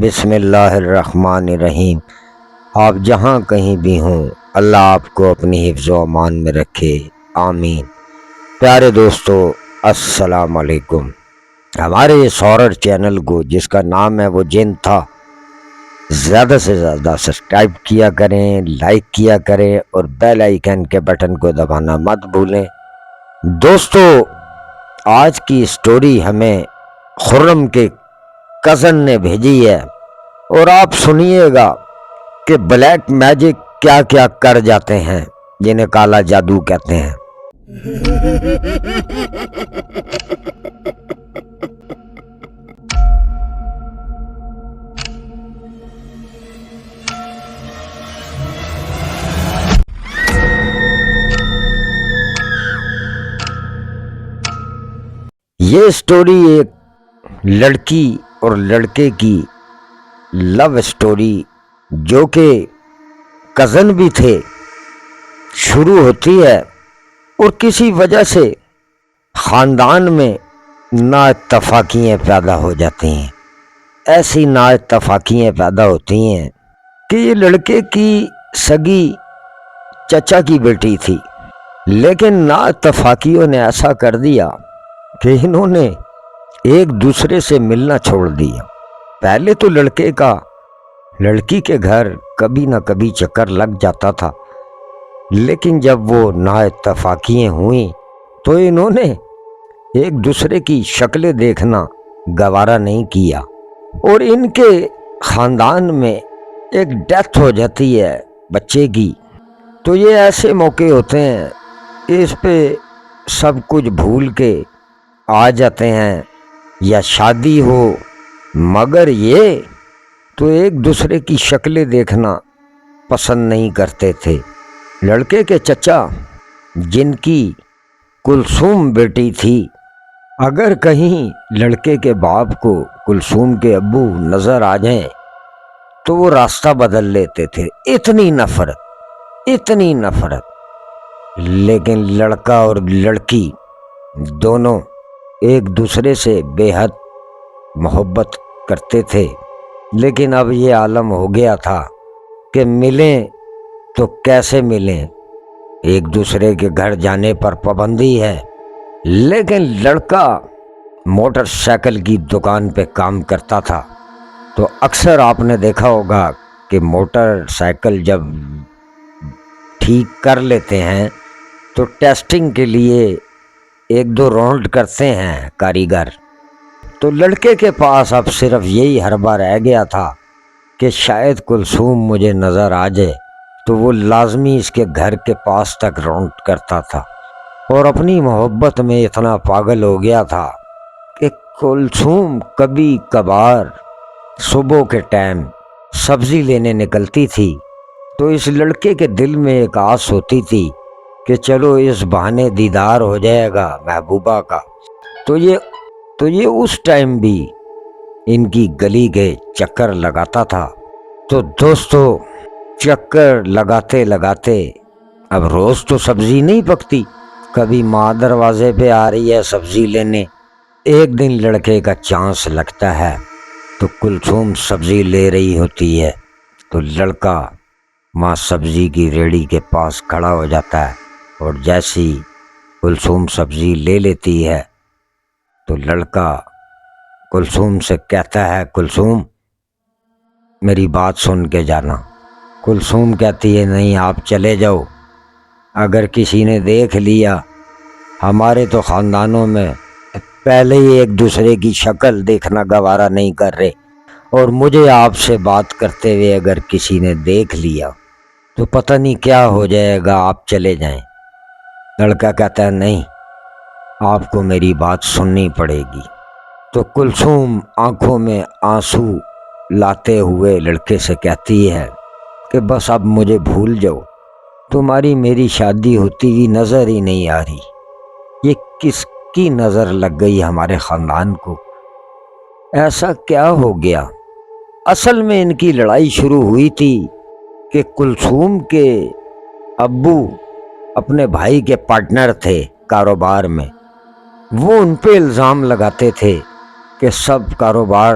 بسم اللہ الرحمن الرحیم۔ آپ جہاں کہیں بھی ہوں، اللہ آپ کو اپنی حفظ و امان میں رکھے، آمین۔ پیارے دوستو، السلام علیکم۔ ہمارے اس ہارر چینل کو، جس کا نام ہے وہ جن تھا، زیادہ سے زیادہ سبسکرائب کیا کریں، لائک کیا کریں اور بیل آئیکن کے بٹن کو دبانا مت بھولیں۔ دوستو، آج کی سٹوری ہمیں خرم کے کزن نے بھیجی ہے، اور آپ سنیے گا کہ بلیک میجک کیا کیا کر جاتے ہیں، جنہیں کالا جادو کہتے ہیں۔ یہ سٹوری ایک لڑکی اور لڑکے کی لو سٹوری، جو کہ کزن بھی تھے، شروع ہوتی ہے، اور کسی وجہ سے خاندان میں نا اتفاقیاں پیدا ہو جاتی ہیں۔ ایسی نا اتفاقیاں پیدا ہوتی ہیں کہ یہ لڑکے کی سگی چچا کی بیٹی تھی، لیکن نا اتفاقیوں نے ایسا کر دیا کہ انہوں نے ایک دوسرے سے ملنا چھوڑ دیا۔ پہلے تو لڑکے کا لڑکی کے گھر کبھی نہ کبھی چکر لگ جاتا تھا، لیکن جب وہ نا اتفاقیاں ہوئیں تو انہوں نے ایک دوسرے کی شکلیں دیکھنا گوارا نہیں کیا، اور ان کے خاندان میں ایک ڈیتھ ہو جاتی ہے بچے کی۔ تو یہ ایسے موقع ہوتے ہیں کہ اس پہ سب کچھ بھول کے آ جاتے ہیں، یا شادی ہو، مگر یہ تو ایک دوسرے کی شکلیں دیکھنا پسند نہیں کرتے تھے۔ لڑکے کے چچا، جن کی کلثوم بیٹی تھی، اگر کہیں لڑکے کے باپ کو کلثوم کے ابو نظر آ جائیں تو وہ راستہ بدل لیتے تھے، اتنی نفرت۔ لیکن لڑکا اور لڑکی دونوں ایک دوسرے سے بے حد محبت کرتے تھے، لیکن اب یہ عالم ہو گیا تھا کہ ملیں تو کیسے ملیں، ایک دوسرے کے گھر جانے پر پابندی ہے۔ لیکن لڑکا موٹر سائیکل کی دکان پہ کام کرتا تھا، تو اکثر آپ نے دیکھا ہوگا کہ موٹر سائیکل جب ٹھیک کر لیتے ہیں تو ٹیسٹنگ کے لیے ایک دو راؤنڈ کرتے ہیں کاریگر۔ تو لڑکے کے پاس اب صرف یہی حربہ رہ گیا تھا کہ شاید کلثوم مجھے نظر آ جائے، تو وہ لازمی اس کے گھر کے پاس تک راؤنڈ کرتا تھا، اور اپنی محبت میں اتنا پاگل ہو گیا تھا کہ کلثوم کبھی کبھار صبح کے ٹائم سبزی لینے نکلتی تھی، تو اس لڑکے کے دل میں ایک آس ہوتی تھی کہ چلو اس بہانے دیدار ہو جائے گا محبوبہ کا۔ تو یہ اس ٹائم بھی ان کی گلی کے چکر لگاتا تھا۔ تو دوستو، چکر لگاتے لگاتے اب روز تو سبزی نہیں پکتی، کبھی ماں دروازے پہ آ رہی ہے سبزی لینے۔ ایک دن لڑکے کا چانس لگتا ہے تو کلثوم سبزی لے رہی ہوتی ہے، تو لڑکا ماں سبزی کی ریڑھی کے پاس کھڑا ہو جاتا ہے، اور جیسی کلثوم سبزی لے لیتی ہے تو لڑکا کلثوم سے کہتا ہے، کلثوم میری بات سن کے جانا۔ کلثوم کہتی ہے، نہیں آپ چلے جاؤ، اگر کسی نے دیکھ لیا، ہمارے تو خاندانوں میں پہلے ہی ایک دوسرے کی شکل دیکھنا گوارا نہیں کر رہے، اور مجھے آپ سے بات کرتے ہوئے اگر کسی نے دیکھ لیا تو پتہ نہیں کیا ہو جائے گا، آپ چلے جائیں۔ لڑکا کہتا ہے، نہیں آپ کو میری بات سننی پڑے گی۔ تو کلثوم آنکھوں میں آنسو لاتے ہوئے لڑکے سے کہتی ہے کہ بس اب مجھے بھول جاؤ، تمہاری میری شادی ہوتی ہوئی نظر ہی نہیں آ رہی، یہ کس کی نظر لگ گئی ہمارے خاندان کو، ایسا کیا ہو گیا؟ اصل میں ان کی لڑائی شروع ہوئی تھی کہ کلثوم کے ابو اپنے بھائی کے پارٹنر تھے کاروبار میں، وہ ان پہ الزام لگاتے تھے کہ سب کاروبار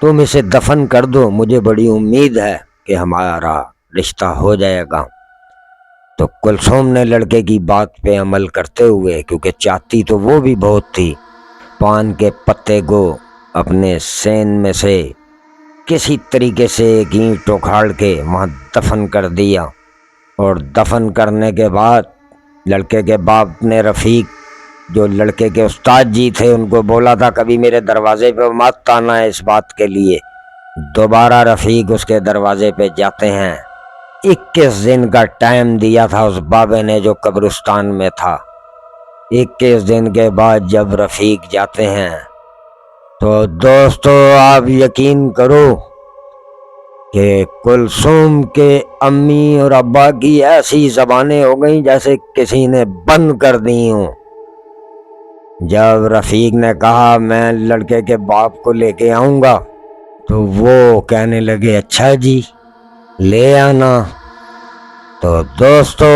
تم اسے دفن کر دو، مجھے بڑی امید ہے کہ ہمارا رشتہ ہو جائے گا۔ تو کلثوم نے لڑکے کی بات پہ عمل کرتے ہوئے، کیونکہ چاہتی تو وہ بھی بہت تھی، پان کے پتے کو اپنے سین میں سے کسی طریقے سے ایک اینٹ اکھاڑ کے وہاں دفن کر دیا۔ اور دفن کرنے کے بعد لڑکے کے باپ نے رفیق، جو لڑکے کے استاد جی تھے، ان کو بولا تھا کبھی میرے دروازے پہ مت آنا ہے اس بات کے لیے۔ دوبارہ رفیق اس کے دروازے پہ جاتے ہیں۔ 21 دن کا ٹائم دیا تھا اس بابے نے جو قبرستان میں تھا۔ 21 دن کے بعد جب رفیق جاتے ہیں تو دوستو آپ یقین کرو کہ کلثوم کے امی اور ابا کی ایسی زبانیں ہو گئیں جیسے کسی نے بند کر دی ہوں۔ جب رفیق نے کہا میں لڑکے کے باپ کو لے کے آؤں گا تو وہ کہنے لگے اچھا جی لے آنا۔ تو دوستو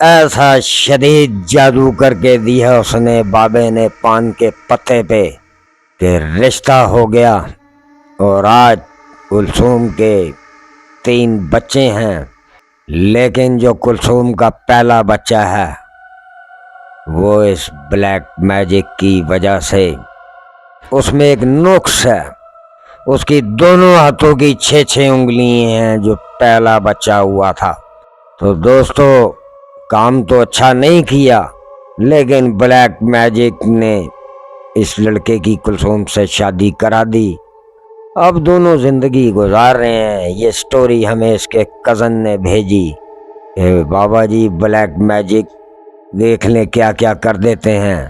ایسا شدید جادو کر کے دیا اس نے بابے نے پان کے پتے پہ کہ رشتہ ہو گیا۔ اور آج کلثوم کے 3 بچے ہیں، لیکن جو کلثوم کا پہلا بچہ ہے وہ اس بلیک میجک کی وجہ سے، اس میں ایک نقص ہے، اس کی دونوں ہاتھوں کی 6 انگلیاں ہیں جو پہلا بچہ ہوا تھا۔ تو دوستو کام تو اچھا نہیں کیا، لیکن بلیک میجک نے اس لڑکے کی کلثوم سے شادی کرا دی۔ اب دونوں زندگی گزار رہے ہیں۔ یہ سٹوری ہمیں اس کے کزن نے بھیجی کہ بابا جی بلیک میجک دیکھ لیں کیا کیا کر دیتے ہیں۔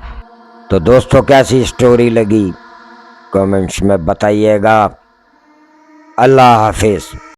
تو دوستو کیسی سٹوری لگی کمنٹس میں بتائیے گا۔ اللہ حافظ۔